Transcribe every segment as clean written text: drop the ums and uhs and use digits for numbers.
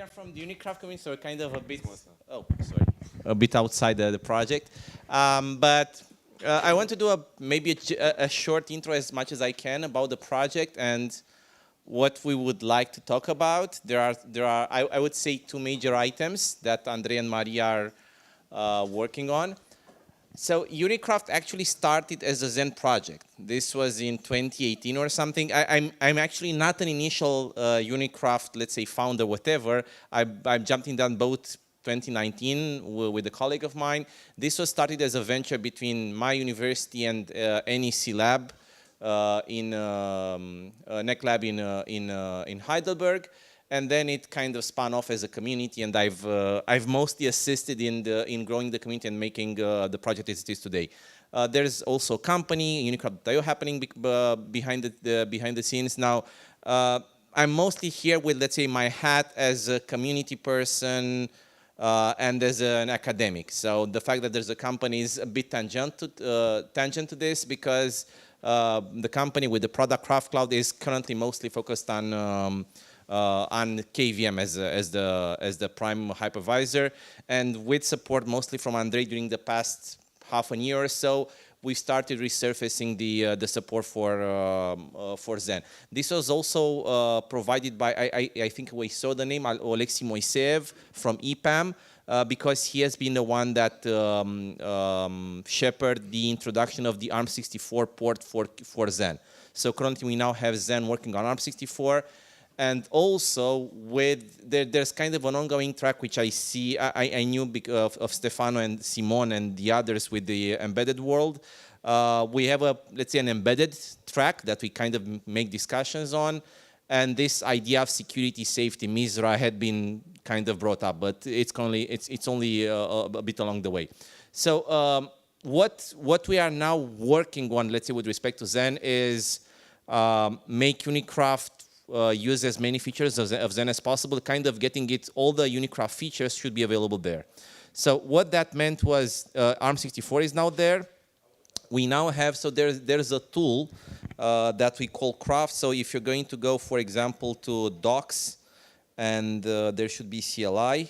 are from the Unikraft community, so kind of a bit, a bit outside the project. But I want to do maybe a short intro as much as I can about the project and what we would like to talk about. There are I would say two major items that Andre and Maria are working on. So Unikraft actually started as a Xen project. This was in 2018 or something. I'm actually not an initial Unikraft, let's say, founder, whatever. I'm jumping down both 2019 with a colleague of mine. This was started as a venture between my university and NEC Lab NEC Lab in Heidelberg. And then it kind of spun off as a community, and I've mostly assisted in growing the community and making the project as it is today. There's also a company, Unikraft.io, happening behind the scenes. Now, I'm mostly here with, let's say, my hat as a community person and as an academic. So the fact that there's a company is a bit tangent to this, because the company with the product Craft Cloud is currently mostly focused on KVM as the prime hypervisor, and with support mostly from Andre during the past half a year or so, we started resurfacing the support for Xen. This was also provided by I think we saw the name Alexei Moiseev from EPAM, because he has been the one that shepherded the introduction of the ARM64 port for Xen. So currently we now have Xen working on ARM64. And also, there's kind of an ongoing track which I see, I knew of Stefano and Simone and the others with the embedded world. We have let's say, an embedded track that we kind of make discussions on. And this idea of security, safety, Misra had been kind of brought up, but it's only a bit along the way. So what we are now working on, let's say, with respect to Xen is make Unikraft use as many features of Xen as possible, kind of getting all the Unikraft features should be available there. So what that meant was ARM64 is now there. We now have, so there's a tool that we call Craft. So if you're going to go, for example, to docs, and there should be CLI,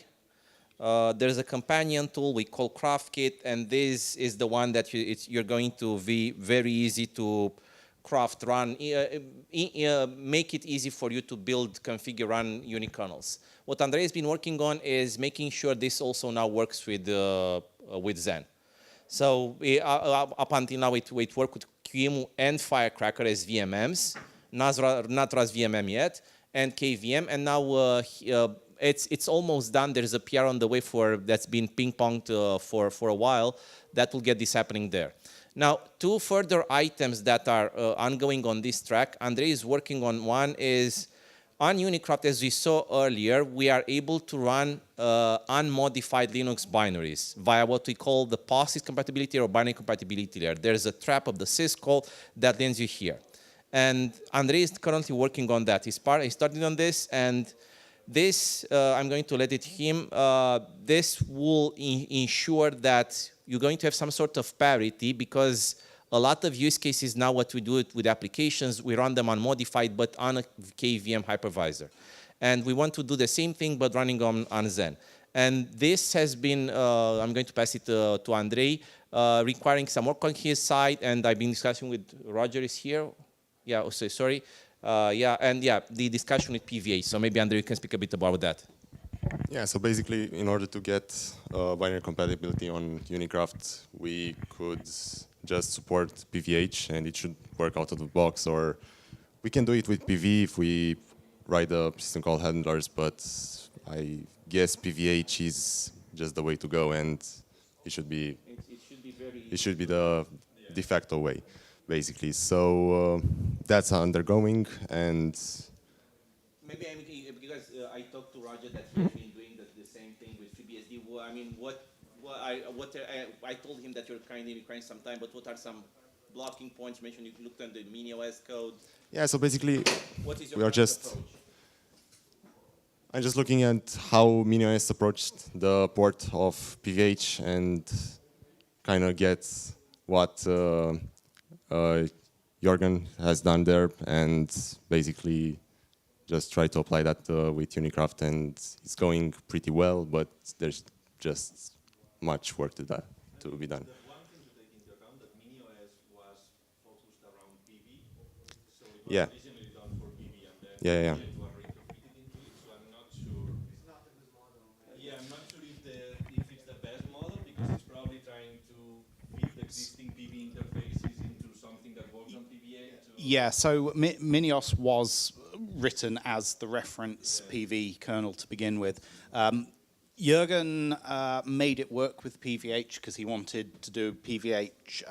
there's a companion tool we call CraftKit, and this is the one that you're going to be very easy to craft, run, make it easy for you to build, configure, run unikernels. What Andre has been working on is making sure this also now works with Xen. So up until now, it worked with QEMU and Firecracker as VMMs, not RAS VMM yet, and KVM, and now it's almost done. There's a PR on the way that's been ping-ponged for a while that will get this happening there. Now, two further items that are ongoing on this track, Andre is working on. One is on Unikraft, as we saw earlier, we are able to run unmodified Linux binaries via what we call the POSIX compatibility or binary compatibility layer. There's a trap of the syscall that lands you here. And Andre is currently working on that. He started on this, and this, I'm going to let it him. This will ensure that you're going to have some sort of parity, because a lot of use cases now, what we do with applications, we run them unmodified, but on a KVM hypervisor. And we want to do the same thing, but running on Xen. And this has been, I'm going to pass it to Andre, requiring some work on his side, and I've been discussing with Roger is here. Yeah, also, sorry. The discussion with PVA. So maybe Andre, you can speak a bit about that. Yeah, so basically, in order to get binary compatibility on Unikraft, we could just support PVH, and it should work out of the box. Or we can do it with PV if we write a system call handlers, but I guess PVH is just the way to go, and it should be the de facto way, basically. So that's undergoing, and maybe because I talked to Roger that he's been doing the same thing with FreeBSD. Well, I mean, I told him that you're kind of requiring some time, but what are some blocking points? You mentioned you looked at the MiniOS code. Yeah, so basically, what is your we are just. I'm just looking at how MiniOS approached the port of PVH and kind of gets what Jorgen has done there, and basically just tried to apply that with Unikraft, and it's going pretty well, but there's just much work to be done. The one thing to take into account that MiniOS was focused around PV, so it was Yeah. originally done for PV, and then Yeah. it was retrofitted into it. So I'm not sure. It's not the best model. Yeah, I'm not sure if it's the best model because it's probably trying to fit the existing PV interfaces into something that works on PV8. Yeah, so Minios was written as the reference PV kernel to begin with. Jürgen made it work with PVH because he wanted to do PVH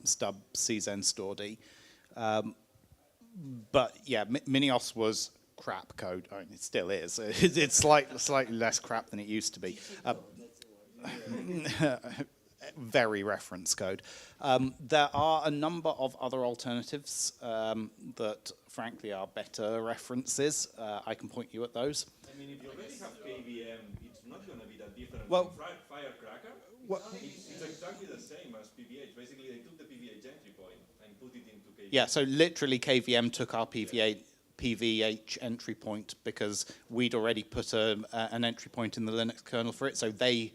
stub Xen Stordy. But yeah, Minios was crap code. I mean, it still is. It's slightly less crap than it used to be. Very reference code. There are a number of other alternatives that, frankly, are better references. I can point you at those. I mean, if you already have KVM, it's not going to be that different Well- from Firecracker. It's exactly the same as PVH. Basically, they took the PVH entry point and put it into KVM. Yeah, so literally KVM took our PVH entry point because we'd already put an entry point in the Linux kernel for it. So they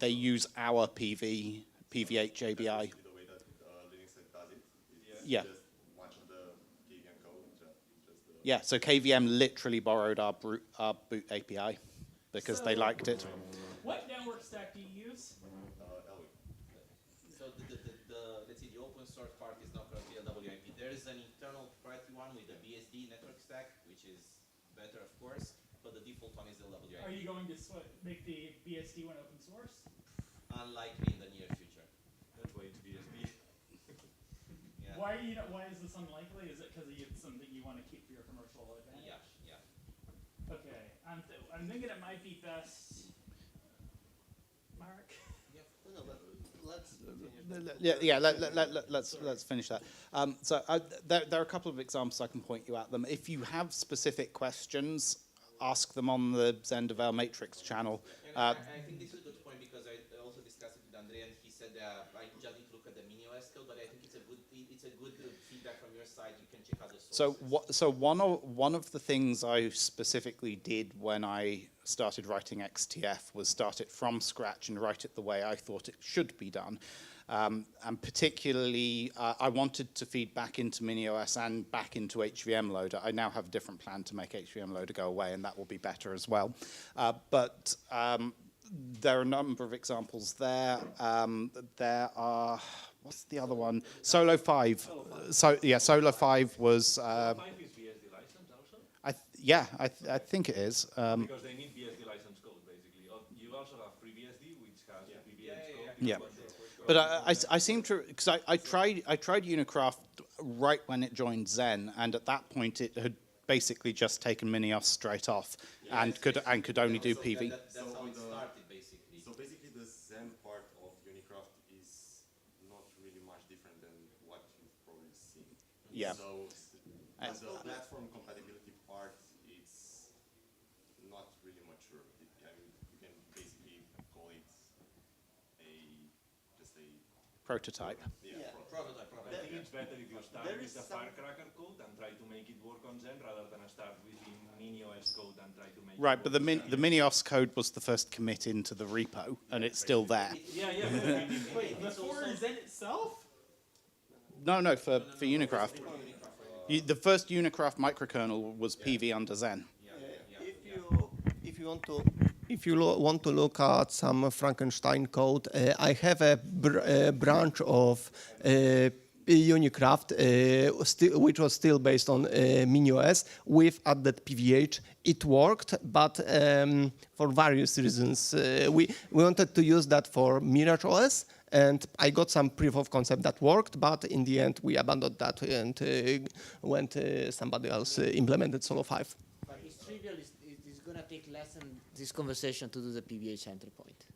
use our PVH ABI. The way that Linux does it is Yeah. just much of the KVM code. Yeah, so KVM literally borrowed our boot API because they liked it. What network stack do you use? So let's see, the open source part is not currently a WIP. There is an internal proprietary one with the BSD network stack, which is better, of course, but the default one is the WIP. Are you going to make the BSD one open source? Unlikely in the near future. That's why it's BSD. Yeah. Why is this unlikely? Is it because it's something you want to keep for your commercial advantage? Yeah. Okay, I'm thinking it might be best. Mark. Let's finish that. There are a couple of examples I can point you at them. If you have specific questions, ask them on the Xen Devel Matrix channel. I think this is a good point because I also discussed it with Andre, and he said I just need to look at the MiniOS code, but I think it's a good feedback from your side. You can check out the sources. So one of the things I specifically did when I started writing XTF was start it from scratch and write it the way I thought it should be done. And particularly, I wanted to feed back into MiniOS and back into HVM Loader. I now have a different plan to make HVM Loader go away, and that will be better as well. But there are a number of examples there. There are, what's the other one? Solo 5. Solo 5 was... 5 is BSD license also? I think it is. Because they need BSD license code, basically. You also have FreeBSD, which has the PVH code. Yeah. But I seem to, because I tried Unikraft right when it joined Xen, and at that point it had basically just taken Minios straight off and could only do PV. That's how it started, basically. So basically, the Xen part of Unikraft is not really much different than what you've probably seen. Yeah. So the platform compatibility part, it's not really mature. I mean, you can basically call it just a Prototype. Prototype. I think it's better if you start with the Firecracker code and try to make it work on Xen rather than start with the MiniOS code and try to make it Right, work but the on Xen. Minios code was the first commit into the repo, and it's still there. Yeah. Wait, before Xen itself? No, for Unikraft. The first Unikraft microkernel was PV under Xen. If you want to look at some Frankenstein code, I have a branch of Unikraft, which was still based on MiniOS with added PVH. It worked, but for various reasons, we wanted to use that for Mirage OS, and I got some proof of concept that worked, but in the end we abandoned that and went somebody else implemented Solo 5. But it's trivial. It's going to take less than this conversation to do the PVH entry point.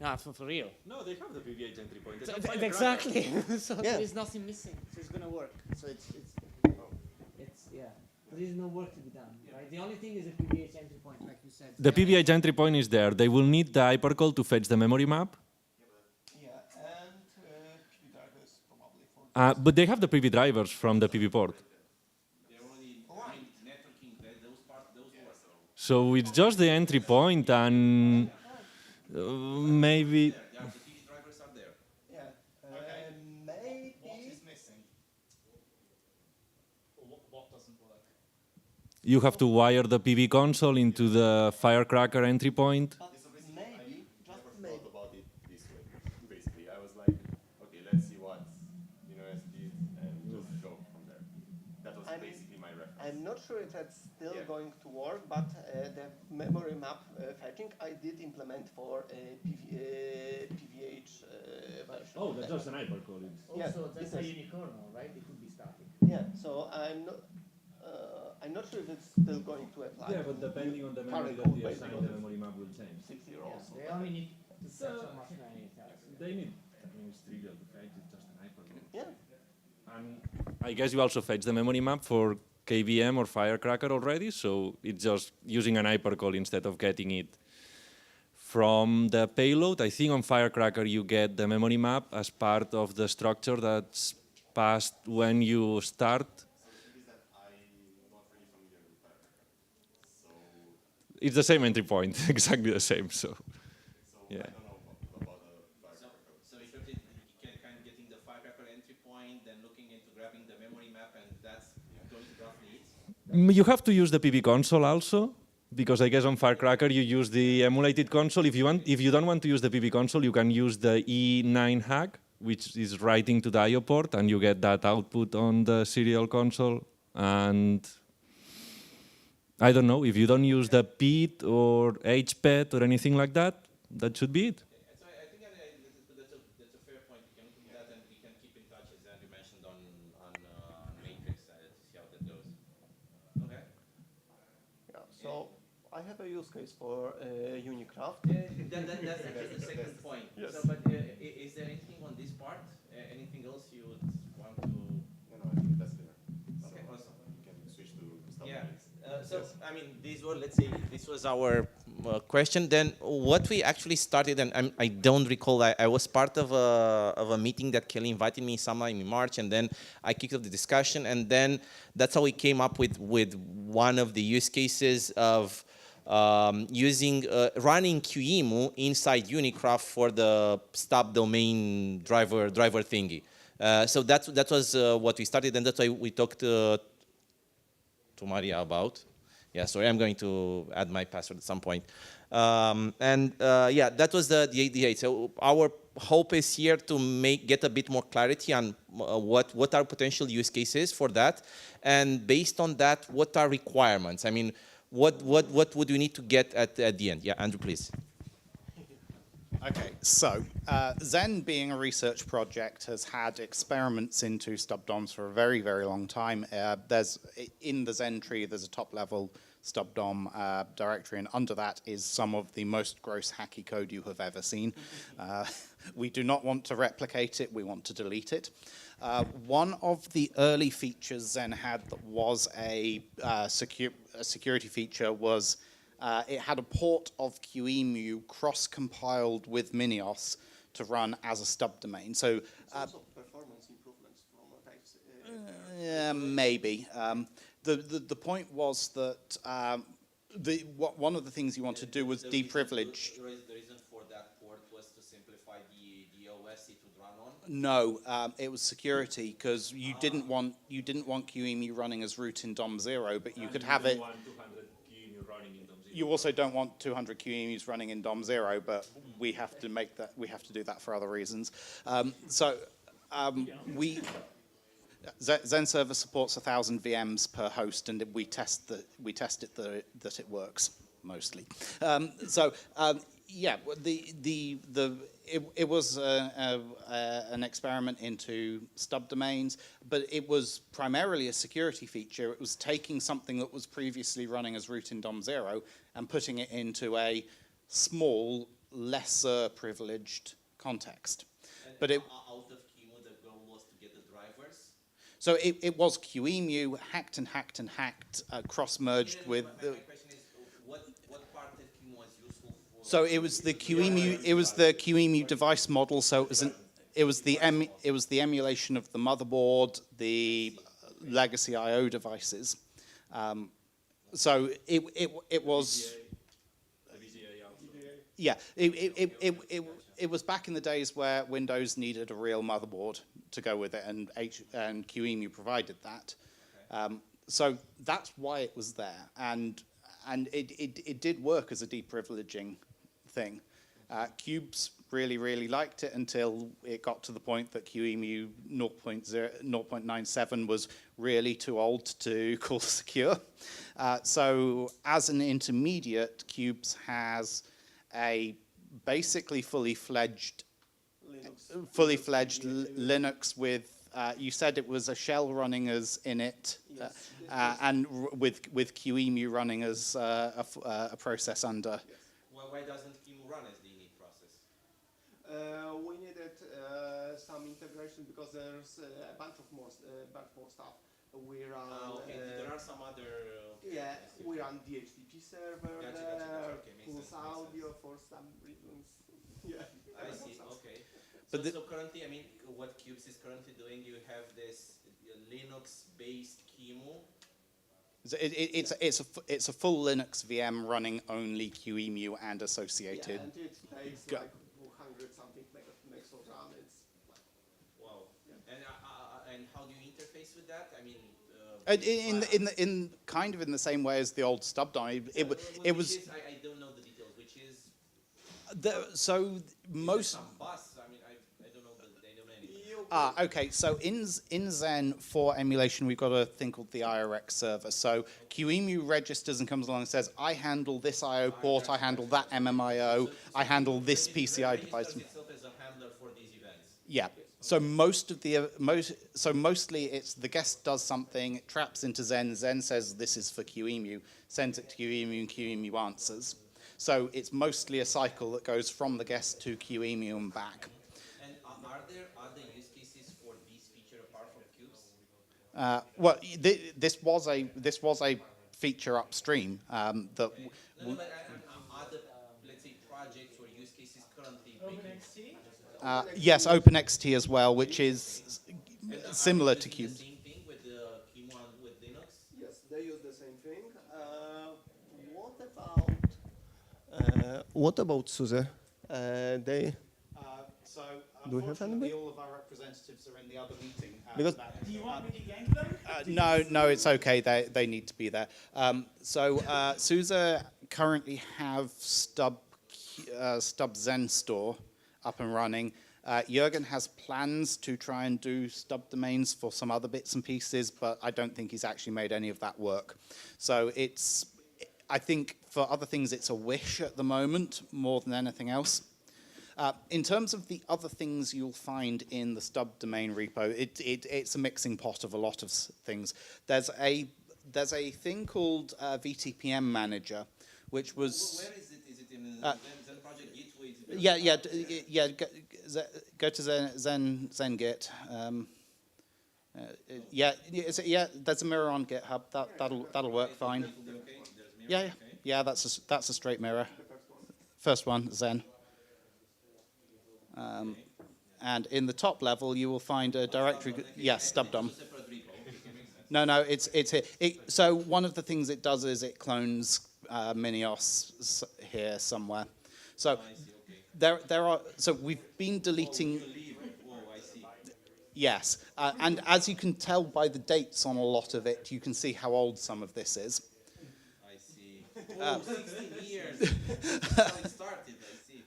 No, for real. No, they have the PVH entry point. It's So on Firecracker. exactly. So Yeah. there is nothing missing. So it's going to work. So it's there is no work to be done. Right. The only thing is the PVH entry point, like you said. The PVH entry point is there. They will need the hypercall to fetch the memory map. Yeah, and PV drivers probably for But they have the PV drivers from the PV port. They're already networking those parts So it's just the entry point and maybe The TV drivers are there. Yeah. Maybe. missing? What doesn't work? you have to wire the PV console into the Firecracker entry point. Maybe. Just maybe. Thought about it this way. Basically, I was like, okay, let's see what UNOS did and just go from there. That was basically my reference. I'm not sure if that's still Yeah. going to work, but the memory map fetching I did implement for PVH version. Oh, that's just an hypercore. Yeah, Also, that's a because- unikernel, right? It could be static. Yeah, so I'm not sure if it's still going to apply. Yeah, but depending on the memory Current that code they based assign, on the this. memory map will change. 6 year Yeah, also. they only need to So- fetch so much many tasks. They need, I mean, it's trivial to fetch, it's just an hypercore. Yeah. And I guess you also fetch the memory map for KVM or Firecracker already, so it's just using an hypercall instead of getting it from the payload. I think on Firecracker you get the memory map as part of the structure that's passed when you start. It's the same entry point, exactly the same. So, yeah. So effectively, you can kind of getting the Firecracker entry point, then looking into grabbing the memory map, and that's going to roughly it. You have to use the PV console also, because I guess on Firecracker you use the emulated console. If you don't want to use the PV console, you can use the E9 hack, which is writing to the I/O port, and you get that output on the serial console. And I don't know, if you don't use the PIT or HPET or anything like that, that should be it. So I think that's a fair point. We can do that, and we can keep in touch, as Andrew mentioned, on Matrix to see how that goes. Okay. Yeah. So I have a use case for Unikraft. That's actually the second point. Yes. So, but is there anything on this part? Anything else you would want to? No, I think that's clear. Okay, awesome. You can switch to stop Yeah. minutes. So, I mean, let's say this was our question. Then what we actually started, and I don't recall, I was part of a meeting that Kelly invited me sometime in March, and then I kicked off the discussion, and then that's how we came up with one of the use cases of running QEMU inside Unikraft for the stop domain driver thingy. So that was what we started, and that's why we talked to Maria about. Yeah, sorry, I'm going to add my password at some point. Yeah, that was the idea. So our hope is here to get a bit more clarity on what are potential use cases for that, and based on that, what are requirements? I mean, what would we need to get at the end? Yeah, Andrew, please. Okay, so Xen, being a research project, has had experiments into stub DOMs for a very, very long time. In the Xen tree, there's a top-level stub DOM directory, and under that is some of the most gross hacky code you have ever seen. We do not want to replicate it, we want to delete it. One of the early features Xen had that was a security feature was it had a port of QEMU cross-compiled with Minios to run as a stub domain. So, Also performance improvements from types. yeah, maybe. The point was that one of the things you want to do was deprivilege. The reason for that port was to simplify the OS it would run on. No, it was security because you didn't want QEMU running as root in DOM 0, but you could have it. You also don't want 200 QEMUs running in DOM 0, but we have to make that. We have to do that for other reasons. Xen server supports 1,000 VMs per host, and we test it that it works mostly. Yeah, it was an experiment into stub domains, but it was primarily a security feature. It was taking something that was previously running as root in DOM 0 and putting it into a small, lesser privileged context. But it Out of QEMU, the goal was to get the drivers. so it was QEMU hacked and hacked and hacked, cross-merged with. My question is, what part of QEMU was useful for? So it was the QEMU device model. So it was the emulation of the motherboard, the legacy I/O devices. So it was. Yeah, it was back in the days where Windows needed a real motherboard to go with it, and QEMU provided that. So that's why it was there, and it did work as a deprivileging thing. Cubes really liked it until it got to the point that QEMU 0.97 was really too old to call secure. So as an intermediate, Cubes has a basically fully fledged Linux with. You said it was a shell running as init, yes. And with QEMU running as a process under. Yes. Well, why doesn't QEMU run as the init process? We needed some integration because there's a bunch more stuff. We run. Okay. There are some other. Yeah, we run DHCP server Gotcha. Okay, plus audio for some reasons. Yeah. I see. Okay. But so currently, I mean, what Cubes is currently doing, you have this Linux-based QEMU. It's a full Linux VM running only QEMU and associated. Yeah, and it takes like 100 something megs of RAM. It's like, wow. Yeah. And how do you interface with that? I mean. In kind of in the same way as the old stub down. It was. I don't know the details. Which is. So most. Some bus. I mean, I don't know. They don't know anything. Okay. So in Xen for emulation, we've got a thing called the IRX server. So QEMU registers and comes along and says, I handle this I/O port, I handle that MMIO, I handle this PCI device. Itself as a handler for these events. Yeah. So mostly it's the guest does something, it traps into Xen. Xen says this is for QEMU, sends it to QEMU, and QEMU answers. So it's mostly a cycle that goes from the guest to QEMU and back. And are there other use cases for this feature apart from Cubes? Well, this was a feature upstream that. No, but other, let's say, projects or use cases currently. OpenXT? Yes, OpenXT as well, which is similar to Cube. The same thing with the QEMU with Linux? yes, they use the same thing. What about SUSE? They. So, do we have anybody? All of our representatives are in the other meeting. Because Do you want me to yank them? No, it's okay. They need to be there. SUSE currently have stub Xen store up and running. Jürgen has plans to try and do stub domains for some other bits and pieces, but I don't think he's actually made any of that work. So I think for other things it's a wish at the moment more than anything else. In terms of the other things you'll find in the stub domain repo, it's a mixing pot of a lot of things. There's a thing called VTPM Manager, which was. Where is it? Is it in Xen project Git? Go to Xen Git. There's a mirror on GitHub. That'll work fine. Yeah. That's a straight mirror. First one, Xen. And in the top level, you will find a directory. Yes, stubdom. No, it's here. So one of the things it does is it clones Minios here somewhere. So there are. So we've been deleting. Yes, and as you can tell by the dates on a lot of it, you can see how old some of this is. I see. 16 years. That's how it started. I see.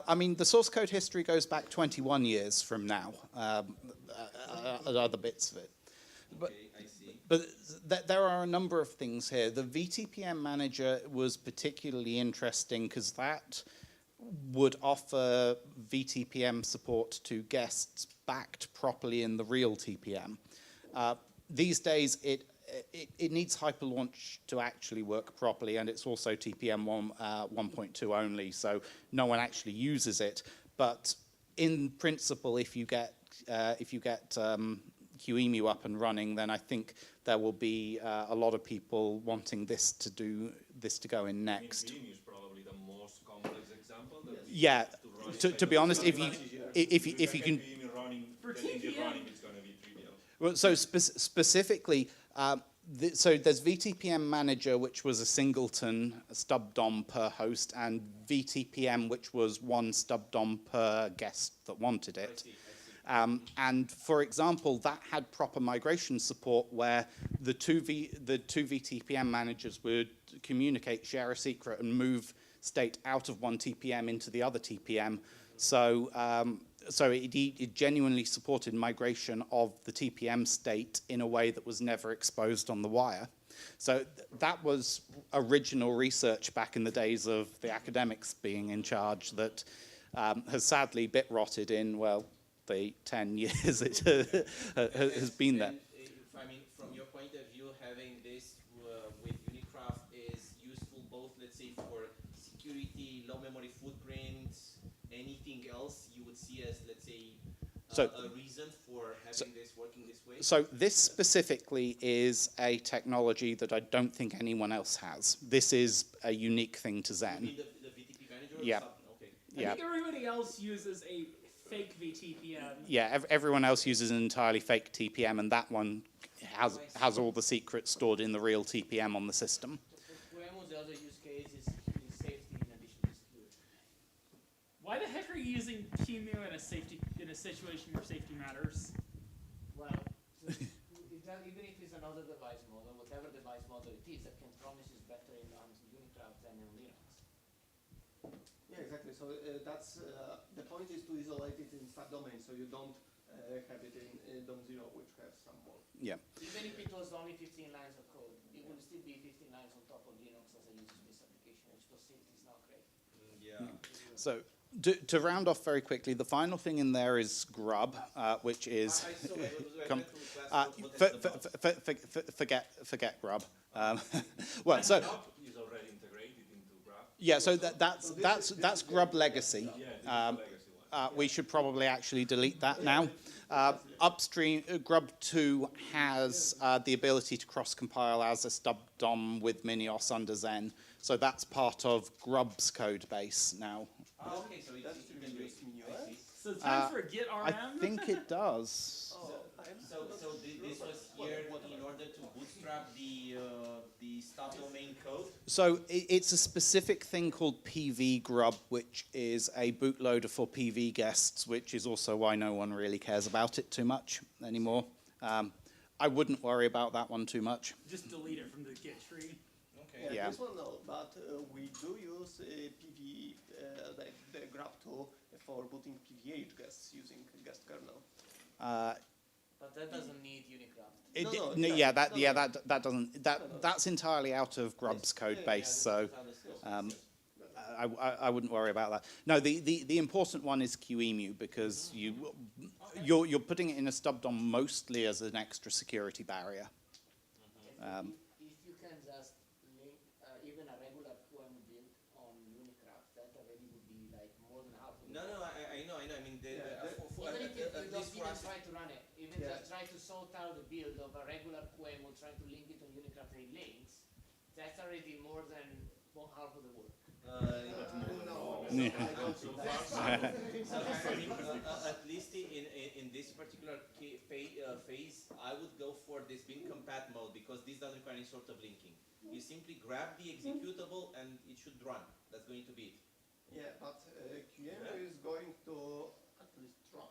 I mean, the source code history goes back 21 years from now. Other bits of it. But there are a number of things here. The VTPM Manager was particularly interesting because that would offer VTPM support to guests backed properly in the real TPM. These days, it needs hyperlaunch to actually work properly, and it's also TPM 1.2 only, so no one actually uses it. But in principle, if you get QEMU up and running, then I think there will be a lot of people wanting this to go in next. QEMU is probably the most complex example. Yeah, to be honest, if you can. For TPM, it's going to be trivial. Well, so specifically, So there's VTPM Manager, which was a singleton stub DOM per host, and VTPM, which was one stub DOM per guest that wanted it. And for example, that had proper migration support where the two VTPM managers would communicate, share a secret, and move state out of one TPM into the other TPM. So, it genuinely supported migration of the TPM state in a way that was never exposed on the wire. So that was original research back in the days of the academics being in charge that has sadly bit rotted in, well, the 10 years it has been there. I mean, from your point of view, having this with Unikraft is useful both, let's say, for security, low memory footprints, anything else you would see as, let's say, a reason for having this working this way? So this specifically is a technology that I don't think anyone else has. This is a unique thing to Xen. You mean the VTP manager? Yeah. Okay. Yeah. I think everybody else uses a fake VTPM. Yeah, everyone else uses an entirely fake TPM, and that one has all the secrets stored in the real TPM on the system. For the other use case is safety in addition to security. Why the heck are you using QEMU in a situation where safety matters? Well, even if it's another device model, whatever device model it is, that can promise is better in Unikraft than in Linux. Yeah, exactly. So that's the point is to isolate it in subdomain, so you don't have it in DOM0, which has some more. Yeah. Even if it was only 15 lines of code, it will still be 15 lines on top of Linux as a user-space application, which for safety is not great. Yeah. So to round off very quickly, the final thing in there is Grub, which is forget Grub. Well, so Is already integrated into Graph. yeah, so that's Grub Legacy. We should probably actually delete that now. Upstream, Grub 2 has the ability to cross-compile as a stub DOM with Minios under Xen. So that's part of Grub's code base now. Oh, okay, so it's So time for a git RM? I think it does. So this was here in order to bootstrap the stop domain code? So it's a specific thing called PV Grub, which is a bootloader for PV guests, which is also why no one really cares about it too much anymore. I wouldn't worry about that one too much. Just delete it from the git tree. Okay. Yeah. This one no, but we do use PV, the grab tool for booting PVH guests using guest kernel. But that doesn't need Unikraft. That doesn't. That's entirely out of Grub's code base, so I wouldn't worry about that. No, the important one is QEMU because you're putting it in a stub DOM mostly as an extra security barrier. If you can just link even a regular QEM build on Unikraft, that already would be like more than half of it. No, I know. I mean, Even if you at don't least for even us, try to run it, even just try to sort out the build of a regular QEM or try to link it on Unikraft and it links, that's already more than half of the work. So I mean, at least in this particular phase, I would go for this bin compat mode because this doesn't require any sort of linking. You simply grab the executable and it should run. That's going to be it. Yeah, but QEMU is going to at least try,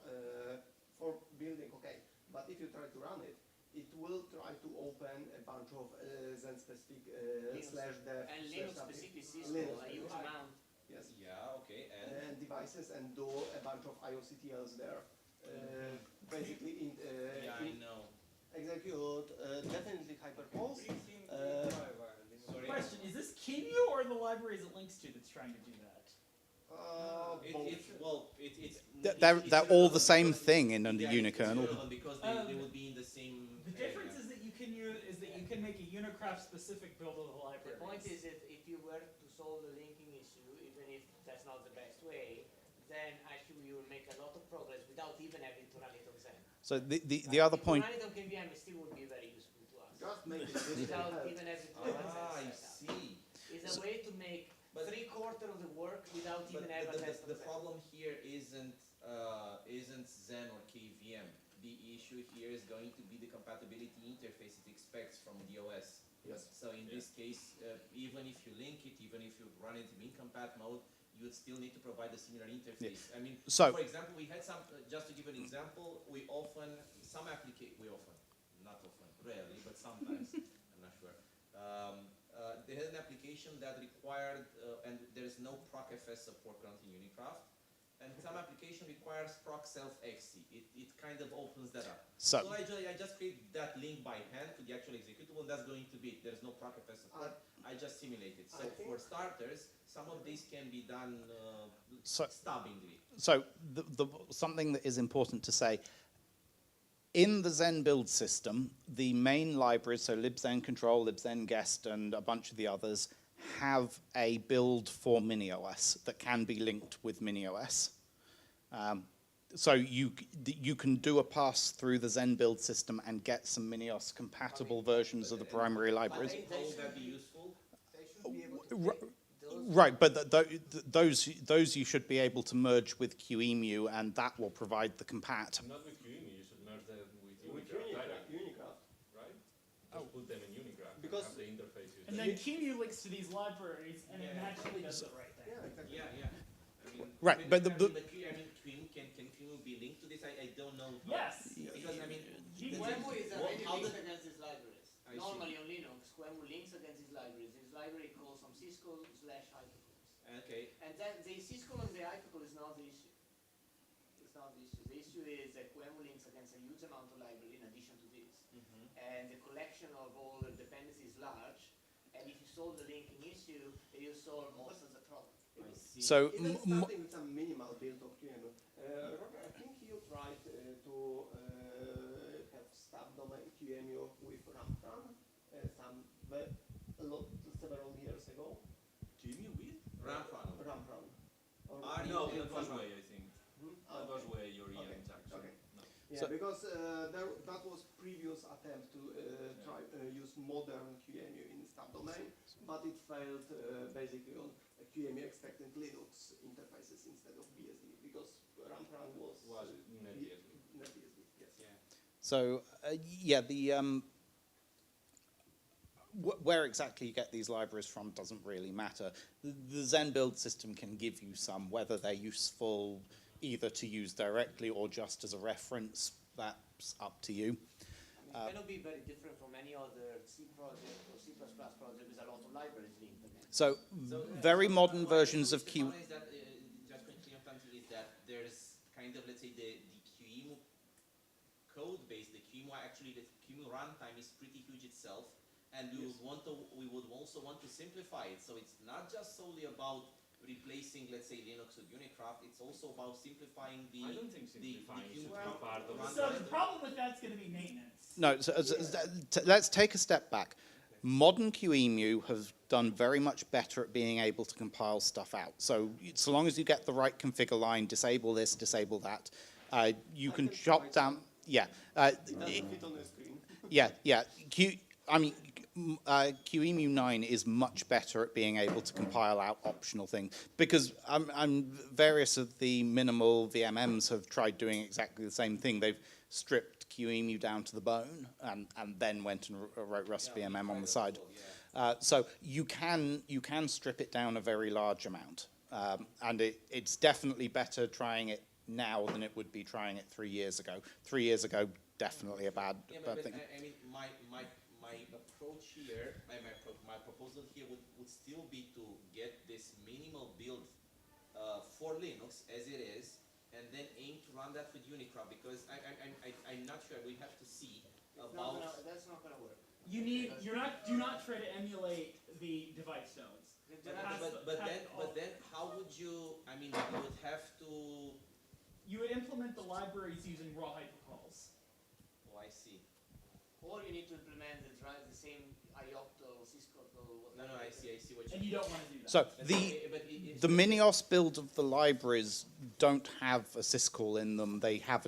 for building, okay. But if you try to run it, it will try to open a bunch of Xen-specific /dev And Linux-specific system, a huge amount. Yes. Yeah, okay. And devices and do a bunch of IOCTLs there. Basically, Yeah, I know. execute definitely hyperpulse. Question, is this QEMU or the libraries it links to that's trying to do that? They're all the same thing in under unikernel. Because they would be in the same. The difference is that you can make a Unikraft specific build of the library. The point is that if you were to solve the linking issue, even if that's not the best way, then actually you will make a lot of progress without even having to run it on Xen. So the other point. Running it on KVM still would be very useful to us. Just make it Without even having to run I Xen setup. see. It's a way to make 3/4 of the work without even having a test The on Xen. problem here isn't Xen or KVM. The issue issue here is going to be the compatibility interface it expects from the OS. Yes. So in this case, even if you link it, even if you run it in compat mode, you would still need to provide a similar interface. I mean, So- for example, we had some, just to give an example, not often, rarely, but sometimes, I'm not sure. They had an application that required, and there's no procfs support currently in Unikraft, and some application requires proc self-xc. It kind of opens that up. So- I just create that link by hand to the actual executable, and that's going to be it. There's no procfs support. I just simulate it. So for starters, some of this can be done stubbingly. So something that is important to say, in the Xen build system, the main libraries, so libxen control, libxen guest, and a bunch of the others, have a build for MiniOS that can be linked with MiniOS. So you can do a pass through the Xen build system and get some MiniOS compatible versions of the primary libraries. How would that be useful? They should be able to Ri- take those. Right, but those you should be able to merge with QEMU, and that will provide the compat. Not with QEMU, you should merge them with Unikraft directly, right? Just put them in Unikraft and Because- have the interface use And them. then QEMU links to these libraries, and it naturally does the right thing. Yeah. I mean, Right, but can QEMU be linked to this? I don't know. Yes. Because I mean, QEMU is already how linked the- against these libraries. I see. Normally on Linux, QEMU links against these libraries. This library calls some syscall/hypercalls. okay. And then the syscall and the hypercall is not the issue. It's not the issue. The issue is that QEMU links against a huge amount of library in addition to this. And the collection of all the dependencies is large. And if you solve the linking issue, you solve most of the problem. I see. So Even starting with some minimal build of QEMU. Roger, I think you tried to have subdomain QEMU with ramfran several years ago. QEMU with? Ramfran. Ramfran. Or No, Ramfran. that was way, I think. That was Okay. way your Okay, EMs actually. okay. No. Yeah, So- because that was previous attempt to try use modern QEMU in subdomain, but it failed basically on QEMU expected Linux interfaces instead of BSD because ramfran was NetBSD. NetBSD, yes. Yeah. So where exactly you get these libraries from doesn't really matter. The Xen build system can give you some, whether they're useful either to use directly or just as a reference, that's up to you. It cannot be very different from any other C project or C++ project with a lot of libraries linked against. So very modern versions of Q. One is that, just quickly on something, is that there's kind of, let's say, the QEMU code base, the QEMU, actually the QEMU runtime is pretty huge itself, and we would also want to simplify it. So it's not just solely about replacing, let's say, Linux with Unikraft. It's also about simplifying the. I don't think simplifying QEMU should be part of So the problem with that's going to be maintenance. No, let's take a step back. Modern QEMU has done very much better at being able to compile stuff out. So long as you get the right configure line, disable this, disable that, you can chop down. Yeah. It doesn't fit on the screen. Yeah. QEMU 9 is much better at being able to compile out optional things because various of the minimal VMMs have tried doing exactly the same thing. They've stripped QEMU down to the bone and then went and wrote Rust VMM on the side. So you can strip it down a very large amount, and it's definitely better trying it now than it would be trying it 3 years ago. 3 years ago, definitely a bad thing. I mean, my approach here, my proposal here would still be to get this minimal build for Linux as it is, and then aim to run that with Unikraft because I'm not sure. We have to see about. That's not going to work. Do not try to emulate the device zones. But then how would you? I mean, you would have to. You would implement the libraries using raw hypercalls. Oh, I see. Or you need to implement the same IOPT or syscall or whatever. No, I see what you And mean. you don't want to do that. So But the Minios build of the libraries don't have a syscall in them. They have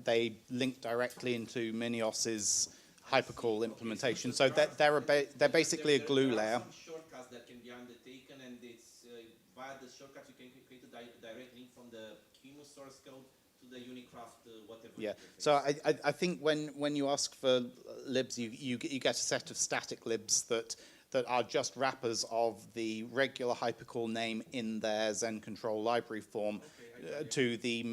they link directly into Minios's hypercall implementation. So they're basically a glue there layer. are some shortcuts that can be undertaken, and it's via the shortcuts you can create a direct link from the QEMU source code the Unikraft whatever. Yeah. interface. So I think when you ask for libs, you get a set of static libs that are just wrappers of the regular hypercall name in their Xen control library form to the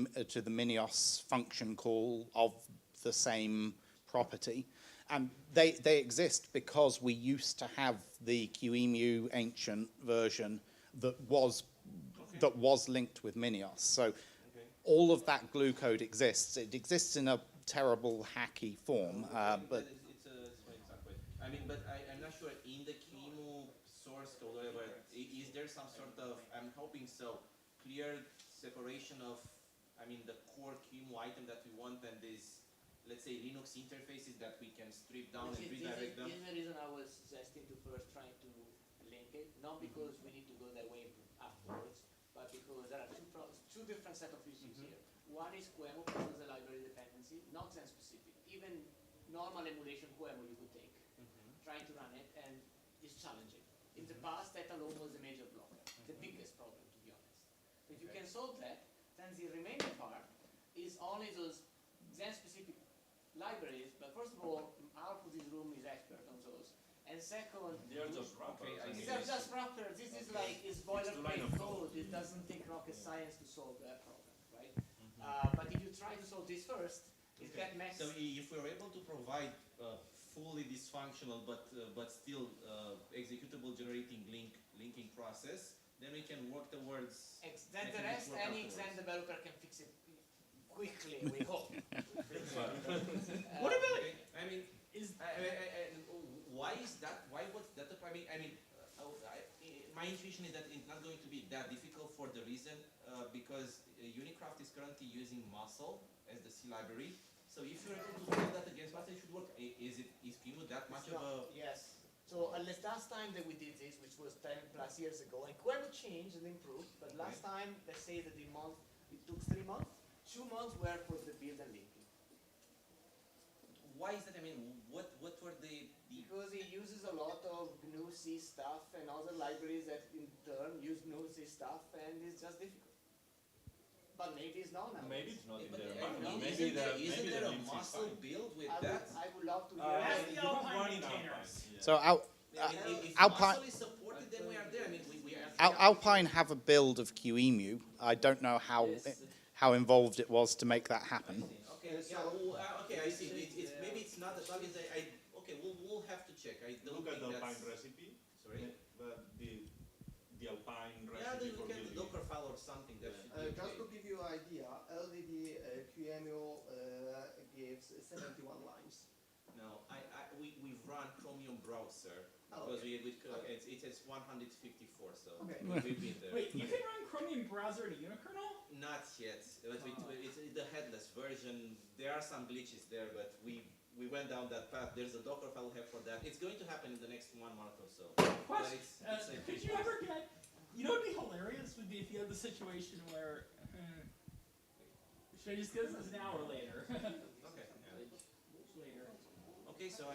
Minios function call of the same property. And they exist because we used to have the QEMU ancient version that was linked with Minios. So all of that glue code exists. It exists in a terrible hacky form, but Exactly. I mean, but I'm not sure in the QEMU source code, whatever, is there some sort of, I'm hoping so, clear separation of, I mean, the core QEMU item that we want and these, let's say, Linux interfaces that we can strip down and redirect them? This is the reason I was suggesting to first trying to link it, not because we need to go that way afterwards, but because there are two different set of issues here. One is QEMU, which is a library dependency, not Xen specific. Even normal emulation QEMU you could take, trying to run it, and it's challenging. In the past, that alone was a major blocker, the biggest problem, to be honest. If you can solve that, then the remaining part is only those Xen-specific libraries. But first of all, Alf of this room is expert on those. And second, They're just wrappers. I mean, these are just wrappers. This is like it's boilerplate code. It doesn't take rocket science to solve that problem, right? But if you try to solve this first, it gets messy. So if we're able to provide fully dysfunctional but still executable generating linking process, then we can work towards. Then the rest, any Xen developer can fix it quickly. We hope. What about? I mean, why is that? Why was that? My intuition is that it's not going to be that difficult for the reason because Unikraft is currently using Muscle as the C library. So if you're able to build that against Muscle, it should work. Is QEMU that much of a? Yes. So last time that we did this, which was 10 plus years ago, and QEMU changed and improved, but last time, let's say that it took 3 months. 2 months were for the build and linking. Why is that? I mean, what were the? Because it uses a lot of GNU-C stuff and other libraries that in turn use GNU-C stuff, and it's just difficult. But maybe it's not now. maybe it's not in But, there. isn't there a muscle build with that? I would love to hear Ask it. the Alpine maintainers. so If Alpine muscle is supported, then we are there. I mean, we are. Alpine have a build of QEMU. I don't know how involved it was to make that happen. Okay, okay, I see. Maybe it's not the plugins. Okay, we'll have to check. I don't Look at think the that's. Alpine recipe. Sorry. The Alpine Yeah, recipe then for look at the building. Docker file or something. That should be Just to okay. give you an idea, LDD QEMU gives 71 lines. No, we've run Chromium browser Oh, because okay. it has 154. So Okay. we've been there. Wait, you can run Chromium browser to unikernel? Not yet. But it's the headless version. There are some glitches there, but we went down that path. There's a Docker file we have for that. It's going to happen in the next 1 month or so. But Question. it's a Could you ever get, you know what would be hilarious would be if you had the situation where, should I just get this now or later? Okay. Yeah. Later. Okay, so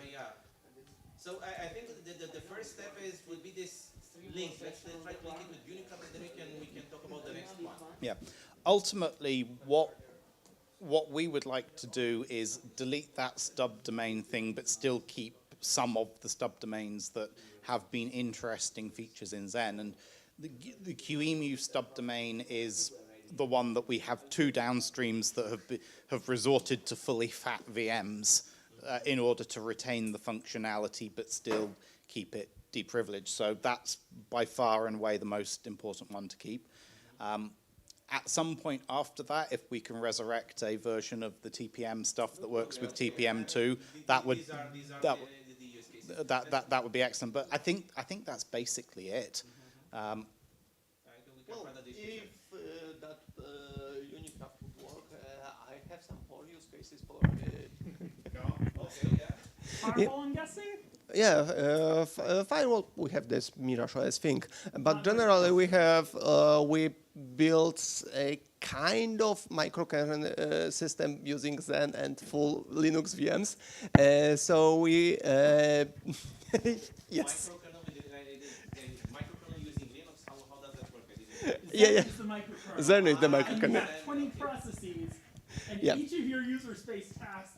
I think the first step would be this link. Let's try to link it with Unikraft, and then we can talk about the next one. Yeah. Ultimately, what we would like to do is delete that stub domain thing, but still keep some of the stub domains that have been interesting features in Xen. And the QEMU stub domain is the one that we have 2 downstreams that have resorted to fully fat VMs in order to retain the functionality, but still keep it deprivileged. So that's by far and away the most important one to keep. At some point after that, if we can resurrect a version of the TPM stuff that works with TPM2, that would These are the use cases. that would be excellent. But I think that's basically it. I think we can Well, find out this if that Unikraft would work, I have some more use cases for Okay, yeah. Firewall, I'm guessing? Yeah, firewall, we have this Mirage OS thing, but generally we built a kind of microkernel system using Xen and full Linux VMs. So we, yes. Microkernel using Linux, how does that work? Yeah. It's the microkernel. Xen is the And you microkernel. have 20 processes And Yeah. each of your user space tasks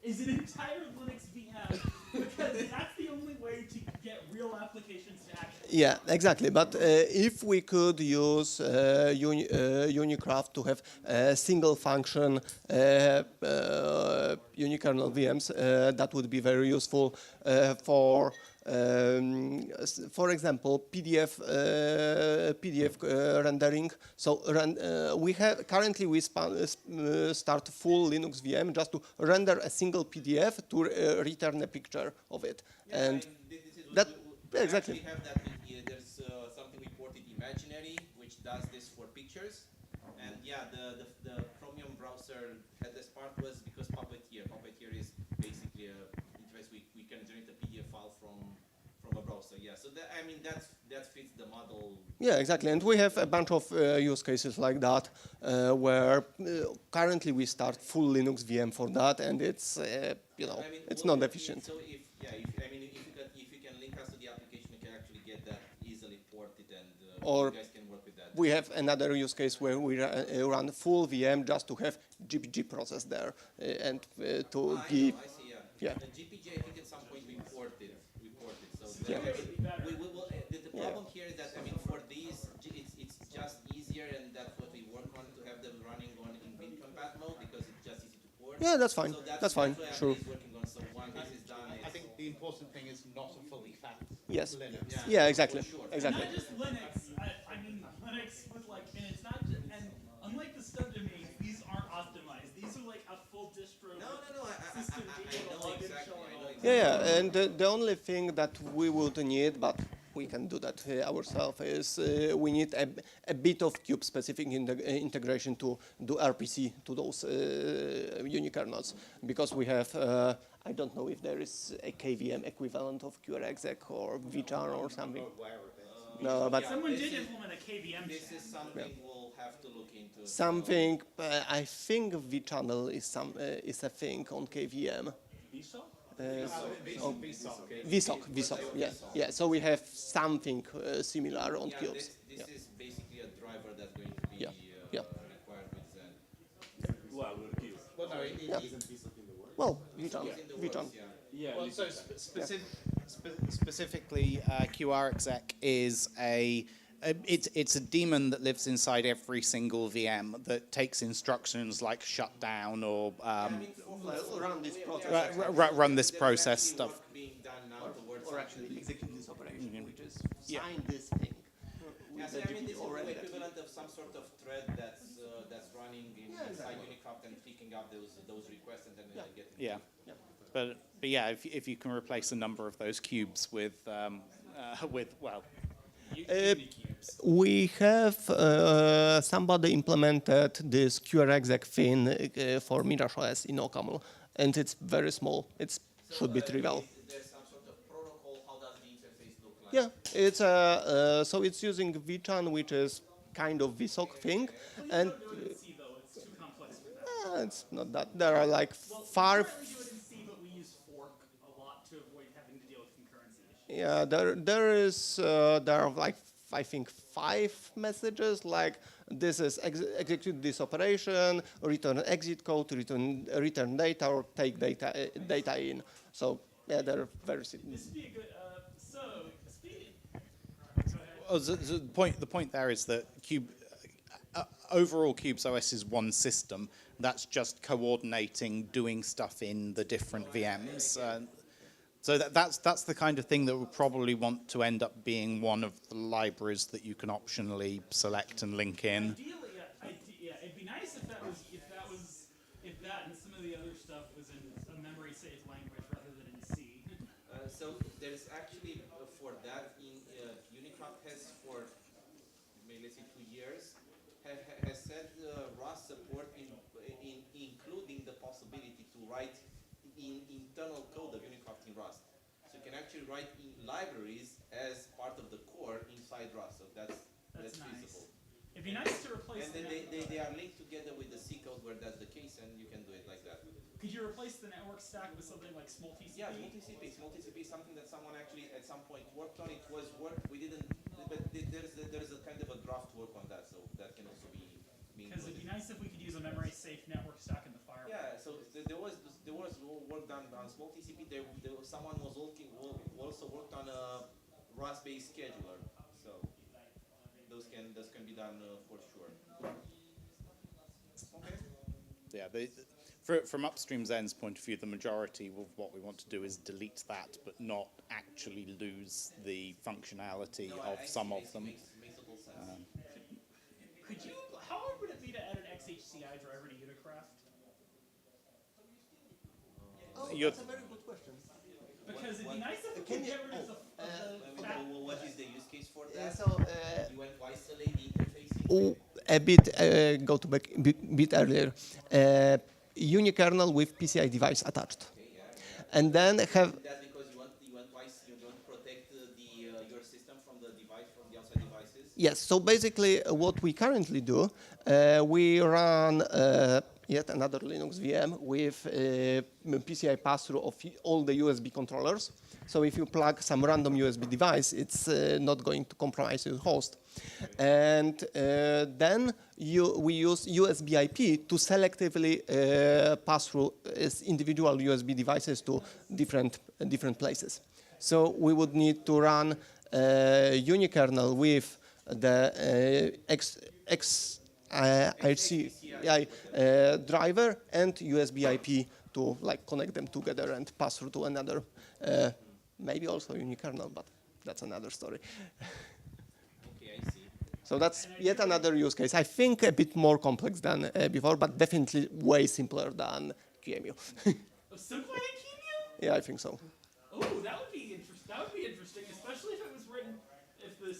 is an entire Linux VM because that's the only way to get real applications to action. Yeah, exactly. But if we could use Unikraft to have single function unikernel VMs, that would be very useful for example, PDF rendering. So currently we start full Linux VM just to render a single PDF to return a picture of it, and that exactly. We have that in here. There's something we ported imaginary, which does this for pictures. And yeah, the Chromium browser had this part was because Puppeteer. Puppeteer is basically a interface we can generate a PDF file from a browser. Yeah, so that, I mean that fits the model. Yeah, exactly. And we have a bunch of use cases like that, where currently we start full Linux VM for that, and it's it's not efficient. So if you can link us to the application, we can actually get that easily ported, and Or you guys can work with that. we have another use case where we run full VM just to have GPG process there and to give. I see, yeah. Yeah. The GPG, I think at some point we ported. So Yeah. we will. The problem here is that for these, it's just easier, and that's what we work on to have them running on in compat mode because it's just easy to port. Yeah, that's fine. So That's fine. what Sure. Andy's working on. So when this is done, I think the important thing is not a fully fat Yes. Linux. Yeah, exactly. sure. Exactly. Not just Linux. I mean Linux with and it's not just, and unlike the subdomains, these aren't optimized. These are like a full distro. No. System I able to know log in, exactly. show I and know all. exactly. Yeah, and the only thing that we would need, but we can do that ourselves, is we need a bit of kube-specific integration to do RPC to those unikernels, because we have, I don't know if there is a KVM equivalent of QRexec or vChar or something. No, but Someone This did is- implement a KVM This channel. is something we'll have to look into. something, I think vChannel is a thing on KVM. VSOC, yeah. So we have something similar on Yeah, cubes. this is basically a driver that's going to be Yeah. required with Xen. Well, we're cute. Well, no, it Yeah. isn't. Well, vChannel, In the vChannel. works, yeah. Yeah. Well, so specifically, QRexec is it's a daemon that lives inside every single VM that takes instructions like shut down or Run this process. run this process Actually stuff. work being done now towards Or actually execute this operation, which is Yeah. sign this thing. Yeah, with so the this is already the that- equivalent of some sort of thread that's running inside Unikraft and picking up those requests and then getting. Yeah. But yeah, if you can replace a number of those cubes with We have somebody implemented this QRexec thing for Mirage OS in OCaml, and it's very small. It should be trivial. There's some sort of protocol. How does the interface look like? Yeah, it's so it's using vChan, which is kind of VSOC thing, and Don't do it in C though, it's too complex for that. it's not that. There are like far. We currently do it in C, but we use fork a lot to avoid having to deal with concurrency issues. Yeah, there are like I think 5 messages like this is execute this operation, return exit code, return data, or take data in. So yeah, they're very simple. This would be a good. So speaking. Oh, the point there is that overall Cube's OS is one system. That's just coordinating, doing stuff in the different VMs. So that's the kind of thing that would probably want to end up being one of the libraries that you can optionally select and link in. Ideally, it'd be nice if that and some of the other stuff was in a memory safe language rather than in C. So there's actually for that in Unikraft has for maybe let's say 2 years has said Rust support including the possibility to write in internal code of Unikraft in Rust. So you can actually write in libraries as part of the core inside Rust. So that's That's nice. feasible. It'd be nice to replace. And then they are linked together with the C code where that's the case, and you can do it like that. Could you replace the network stack with something like small TCP? Yeah, multi-CP. Multi-CP is something that someone actually at some point worked on. It was work. We didn't, but there's a kind of a draft work on that, so that can also be Because it'd be included. nice if we could use a memory safe network stack in on small TCP, someone was also worked on a Rust-based scheduler. So those can be done for sure. Okay. Yeah, from upstream Zen's point of view, the majority of what we want to do is delete that, but not actually lose the functionality of some of them. Makes total sense. Could you? How hard would it be to add an XHCI driver to Unikraft? Oh, You're- that's a very good question. Because it'd be nice if we could get rid of the fat. What is the use case for that? So You went to isolate the interface. a bit go to back bit earlier. Unikernel with PCI device attached, and then have That's because you want to protect your system from the outside devices. yes. So basically, what we currently do, we run yet another Linux VM with PCI pass-through of all the USB controllers. So if you plug some random USB device, it's not going to compromise your host. And then we use USB IP to selectively pass through individual USB devices to different places. So we would need to run unikernel with the XHCI driver and USB IP to connect them together and pass through to another, maybe also unikernel, but that's another story. Okay, I see. So that's yet another use case. I think a bit more complex than before, but definitely way simpler than QEMU. Simpler than QEMU? Yeah, I think so. Oh, that would be interesting. That would be interesting, especially if it was written, if the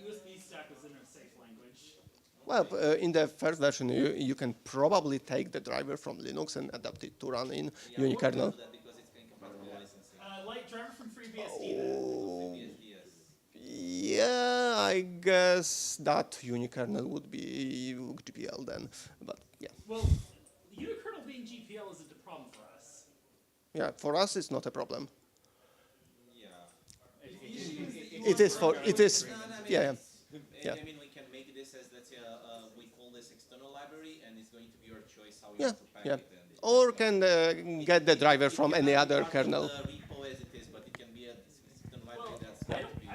USB stack was in a safe language. Well, in the first version, you can probably take the driver from Linux and adapt it to run in unikernel. That because it's incompatible licensing. Light driver from FreeBSD then. Oh, yes. yeah, I guess that unikernel would be GPL then, but yeah. Well, unikernel being GPL isn't a problem for us. Yeah, for us it's not a problem. Yeah. It is for, it is, yeah. Yeah. I mean, we can make this as, let's say, we call this external library, and it's going to be your choice how you Yeah, want to pack yeah. it. And Or can get the driver from any other kernel. The repo as it is, but it can be a external library that's I going to be.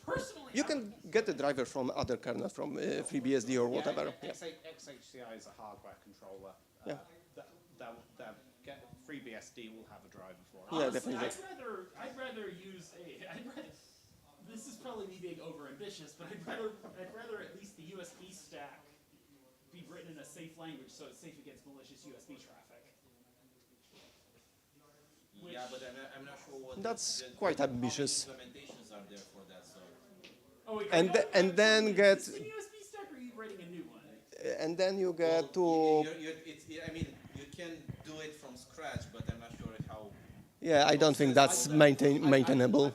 personally, You can get the driver from other kernel, from FreeBSD or whatever. Yeah. XHCI is a hardware controller. Yeah. FreeBSD will have a driver for it. Yeah, honestly, definitely. I'd rather use this is probably me being overambitious, but I'd rather at least the USB stack be written in a safe language so it's safe against malicious USB traffic. Yeah, but I'm not sure what That's quite ambitious. implementations are there for that. So Oh, wait, And then get, is this a USB stack or are you writing a new one? and then you get to, I mean, you can do it from scratch, but I'm not sure how. yeah, I don't think that's maintainable.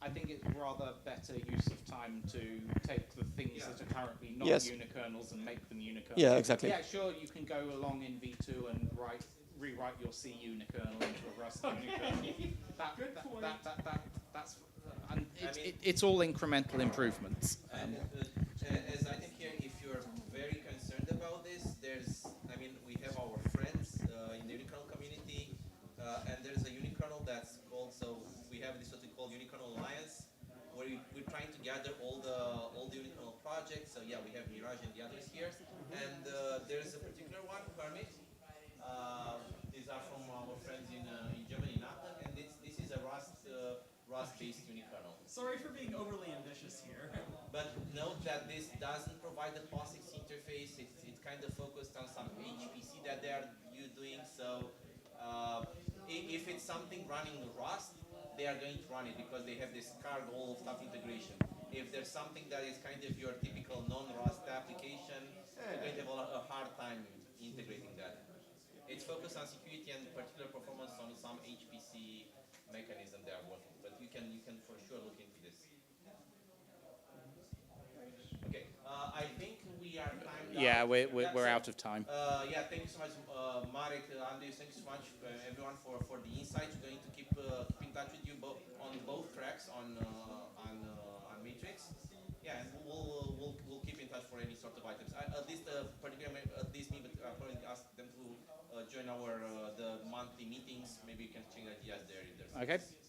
I think it's rather better use of time to take the things that are currently not Yes. unikernels and make them unikernels. Yeah, exactly. Yeah, sure, you can go along in V2 and rewrite your C unikernel into a Rust unikernel. Good point. That's and it's all incremental improvements. And as I think here, if you're very concerned about this, we have our friends in the unikernel community, and there's a unikernel that's called, so we have this what we call Unikernel Alliance, where we're trying to gather all the unikernel projects. So yeah, we have Mirage and the others here, and there's a particular one, Permit. These are from our friends in Germany, Nathan, and this is a Rust-based unikernel. Sorry for being overly ambitious here. But note that this doesn't provide the POSIX interface. It's kind of focused on some HPC that they're doing. So if it's something running Rust, they are going to run it because they have this card all of stuff integration. If there's something that is kind of your typical non-Rust application, you're going to have a hard time integrating that. It's focused on security and particular performance on some HPC mechanism they are working. But you can for sure look into this. Okay, I think we are timed out. Yeah, we're out of time. Yeah, thank you so much, Marek, Andres. Thank you so much, everyone, for the insights. We're going to keep in touch with you on both tracks on Matrix. Yeah, and we'll keep in touch for any sort of items. At least particularly at least me, but I'll probably ask them to join our the monthly meetings, maybe maybe you can exchange ideas there if there's Okay.